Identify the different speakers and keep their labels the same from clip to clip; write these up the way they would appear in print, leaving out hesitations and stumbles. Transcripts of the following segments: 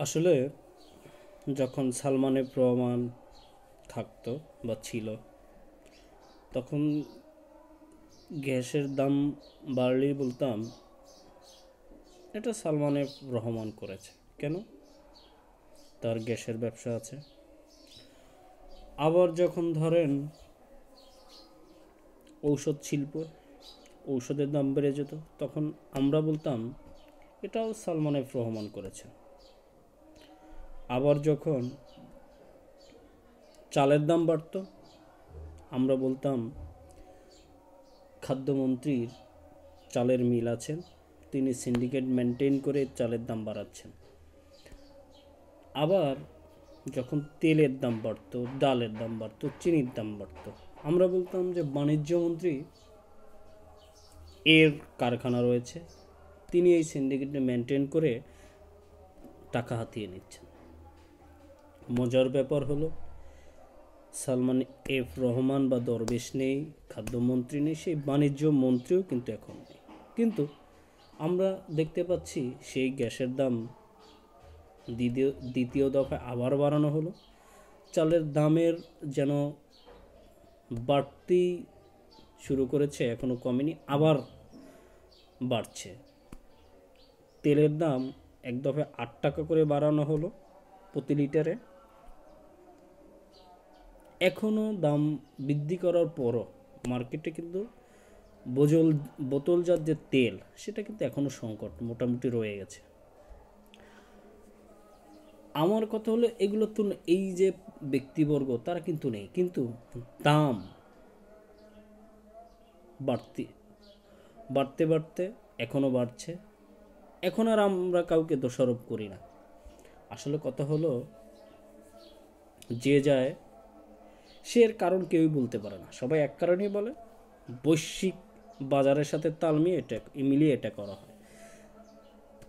Speaker 1: আসলে যখন সালমানের রহমান থাকতো বা ছিল, তখন গ্যাসের দাম বাড়লেই বলতাম এটা সালমানের রহমান করেছে। কেন? তার গ্যাসের ব্যবসা আছে। আবার যখন ধরেন ঔষধ শিল্প, ঔষধের দাম বেড়ে যেত, তখন আমরা বলতাম এটাও সালমান রহমান করেছে। আবার যখন চালের দাম বাড়তো, আমরা বলতাম খাদ্যমন্ত্রীর চালের মিল আছেন, তিনি সিন্ডিকেট মেনটেন করে চালের দাম বাড়াচ্ছেন। আবার যখন তেলের দাম বাড়তো, ডালের দাম বাড়তো, চিনির দাম বাড়তো, আমরা বলতাম যে বাণিজ্য মন্ত্রী এর কারখানা রয়েছে, তিনি এই সিন্ডিকেটে মেনটেন করে টাকা হাতিয়ে নিচ্ছেন। মজার ব্যাপার হলো সালমান রহমান বা দরবেশ নেই, খাদ্যমন্ত্রী নেই, সেই বাণিজ্য মন্ত্রীও কিন্তু এখন নেই। কিন্তু আমরা দেখতে পাচ্ছি সেই গ্যাসের দাম দ্বিতীয় দফায় আবার বাড়ানো হলো। চালের দামের যেন বাড়তি শুরু করেছে, এখনও কমেনি, আবার বাড়ছে। তেলের দাম এক দফায় 8 টাকা করে বাড়ানো হলো প্রতি লিটারে। এখনও দাম বৃদ্ধি করার পরও মার্কেটে কিন্তু বোতলজাত যে তেল, সেটা কিন্তু এখনও সংকট মোটামুটি রয়ে গেছে। আমার কথা হলো এগুলো তো এই যে ব্যক্তিবর্গ তারা কিন্তু নেই, কিন্তু দাম বাড়তে বাড়তে বাড়তে এখনও বাড়ছে। এখন আর আমরা কাউকে দোষারোপ করি না। আসলে কথা হলো যে যায় সে এর কারণ কেউই বলতে পারে না, সবাই এক কারণেই বলে, বৈশ্বিক বাজারের সাথে তাল মিলিয়ে এটা করা হয়।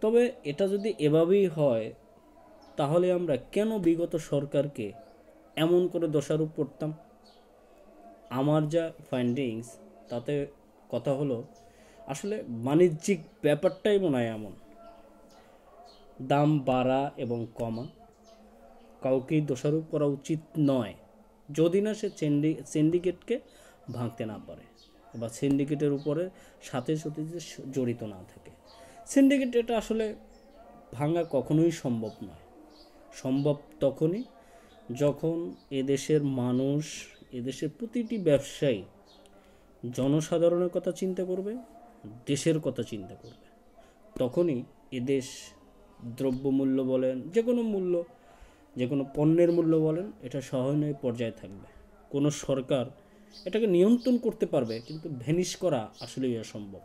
Speaker 1: তবে এটা যদি এভাবেই হয়, তাহলে আমরা কেন বিগত সরকারকে এমন করে দোষারোপ করতাম? আমার যা ফাইন্ডিংস, তাতে কথা হলো আসলে বাণিজ্যিক ব্যাপারটাই মনে হয় এমন, দাম বাড়া এবং কমা কাউকেই দোষারোপ করা উচিত নয়, যদি না সে সিন্ডিকেটকে ভাঙতে না পারে বা সিন্ডিকেটের উপরে সাথে সাথে জড়িত না থাকে। সিন্ডিকেট এটা আসলে ভাঙা কখনোই সম্ভব নয়। সম্ভব তখনই যখন এদেশের মানুষ, এদেশের প্রতিটি ব্যবসায়ী জনসাধারণের কথা চিন্তা করবে, দেশের কথা চিন্তা করবে। তখনই এদেশ দ্রব্যমূল্য বলেন, যে কোনো মূল্য, যে কোনো পণ্যের মূল্য বলেন, এটা সহনীয় পর্যায়ে থাকবে। কোনো সরকার এটাকে নিয়ন্ত্রণ করতে পারবে, কিন্তু ভ্যানিশ করা আসলেই অসম্ভব।